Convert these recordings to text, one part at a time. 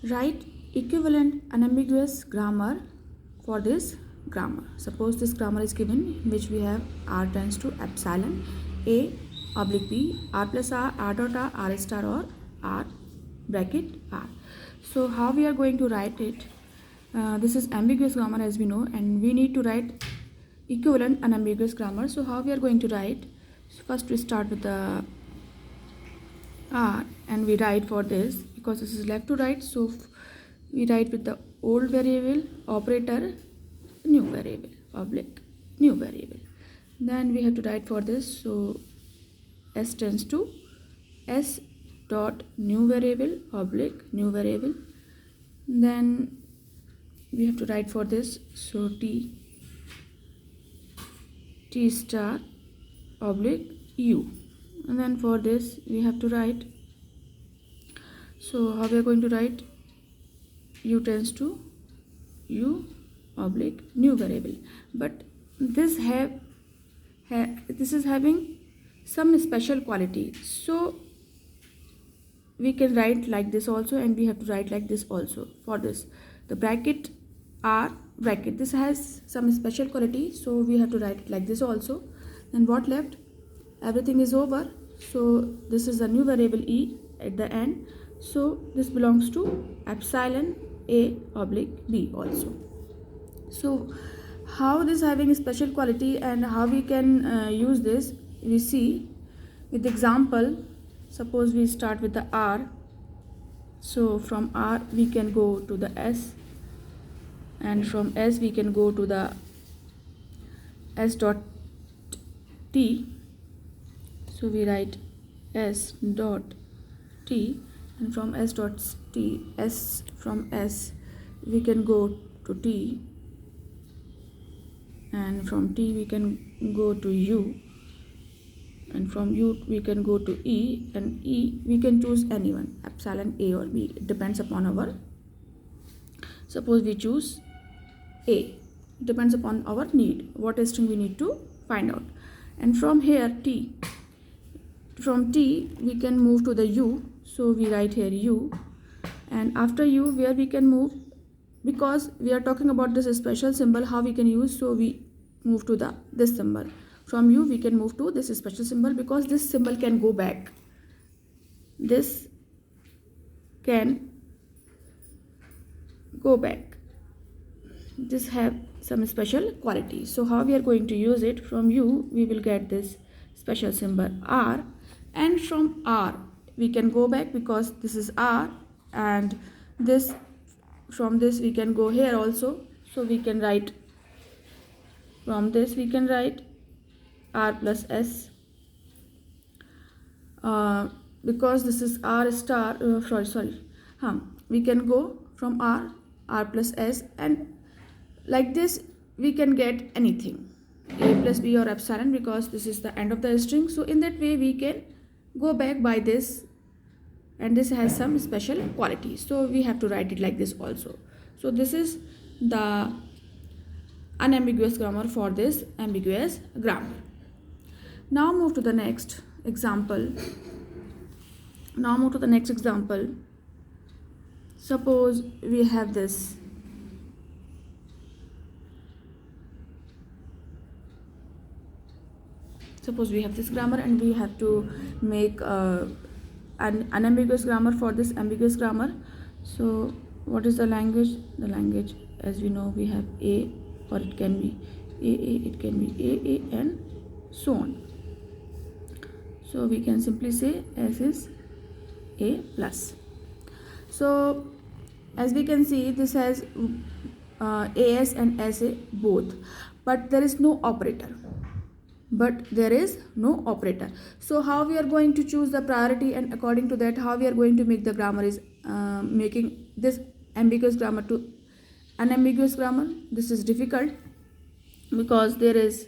Write equivalent unambiguous grammar for this grammar. Suppose this grammar is given in which we have r tends to epsilon a oblique b, r plus r dot r star or r bracket r. So how we are going to write it? This is ambiguous grammar as we know, and we need to write equivalent unambiguous grammar. So how we are going to write? So first we start with the r and we write for this because this is left to right, so we write with the old variable operator new variable oblique new variable. Then we have to write for this, so s tends to s dot new variable oblique new variable. Then we have to write for this, so t star oblique u. And then for this we have to write, so how we are going to write? U tends to u oblique new variable, but this this is having some special quality, so we can write like this also, and we have to write like this also. For this, the bracket r bracket, this has some special quality, so we have to write it like this also. And what left? Everything is over, so this is a new variable e at the end, so this belongs to epsilon a oblique b also. So how this having a special quality and how we can use this, we see with example. Suppose we start with the r, so from r we can go to the s, and from s we can go to the s dot t. So we write s dot t, and from s dot t, from s we can go to t, and from t we can go to u, and from u we can go to e, and e we can choose anyone, epsilon a or b, it depends upon our, suppose we choose a, it depends upon our need, what string we need to find out. And from here t, from t we can move to the u, so we write here u, and after u where we can move, because we are talking about this special symbol how we can use, so we move to the this symbol. From u we can move to this special symbol, because this symbol can go back, this can go back, this have some special quality. So how we are going to use it? From u we will get this special symbol r, and from r we can go back because this is r, and this, from this we can go here also, so we can write, from this we can write r plus s, because this is r star, we can go from r plus s, and like this we can get anything, a plus b or epsilon, because this is the end of the string. So in that way we can go back by this, and this has some special quality, so we have to write it like this also. So this is the unambiguous grammar for this ambiguous grammar. Now move to the next example. Suppose we have this, grammar, and we have to make an unambiguous grammar for this ambiguous grammar. So what is the language? The language, as we know, we have a, or it can be a, it can be a, and so on. So we can simply say s is a plus. So as we can see, this has as and sa both, but there is no operator. So how we are going to choose the priority, and according to that how we are going to make the grammar is making this ambiguous grammar to unambiguous grammar. This is difficult because there is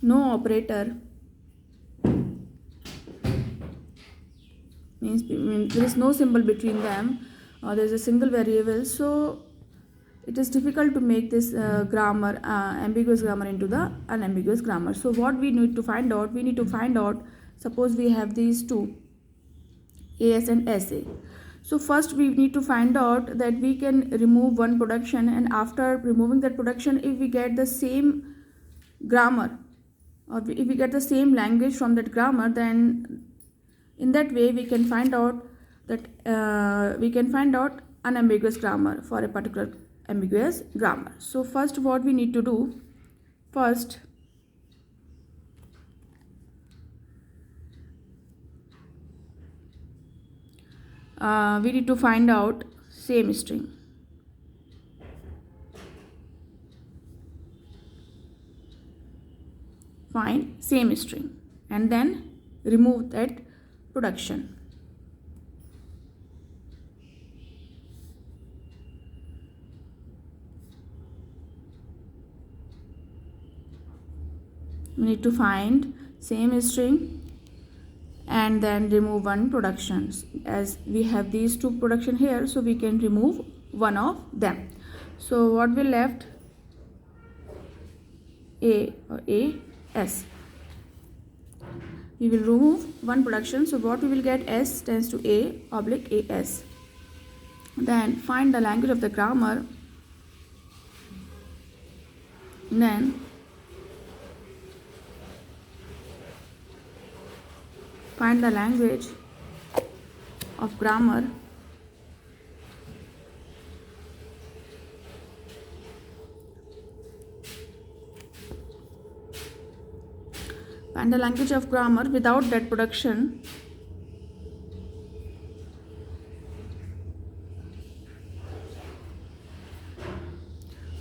no operator, means there is no symbol between them, or there is a single variable, so it is difficult to make this grammar, ambiguous grammar, into the unambiguous grammar. So what we need to find out? Suppose we have these two, AS and SA. So first we need to find out that we can remove one production, and after removing that production, if we get the same grammar or if we get the same language from that grammar, then in that way we can find out unambiguous grammar for a particular ambiguous grammar. So first what we need to do, first we need to find out same string. Find same string and then remove that production. We need to find same string and then remove one production. As we have these two production here, so we can remove one of them. So what will left? A or AS. We will remove one production, so what we will get? S tends to A oblique AS. Then find the language of the grammar. Then find the language of grammar without that production.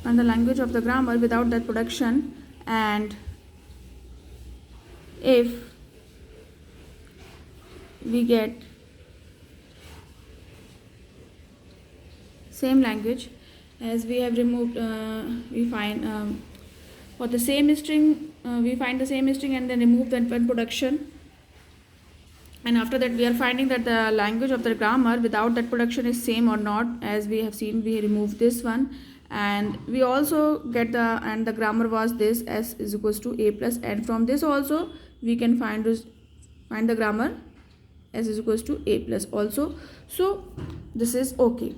Find the language of the grammar without that production, and if we get same language, as we have removed, we find for the same string, we find the same string and then remove that one production, and after that we are finding that the language of the grammar without that production is same or not. As we have seen, we remove this one, and we also get the grammar was this, S is equals to A plus, and from this also we can find the grammar S is equals to A plus also. So this is okay.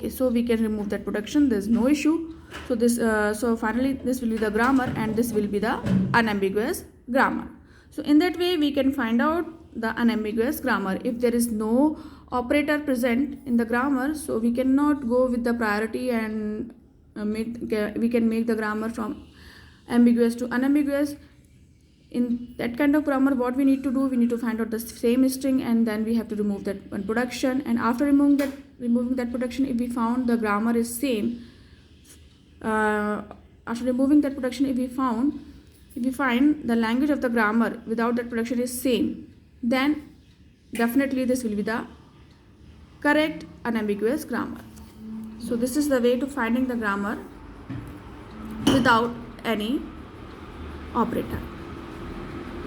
So we can remove that production. There is no issue. So this so finally this will be the grammar and this will be the unambiguous grammar. So in that way we can find out the unambiguous grammar. If there is no operator present in the grammar, so we cannot go with the priority and we can make the grammar from ambiguous to unambiguous. In that kind of grammar, what we need to do, we need to find out the same string and then we have to remove that one production, and after removing that production, if we found the grammar is same, after removing that production, if we find the language of the grammar without that production is same, then definitely this will be the correct unambiguous grammar. So this is the way to finding the grammar without any operator.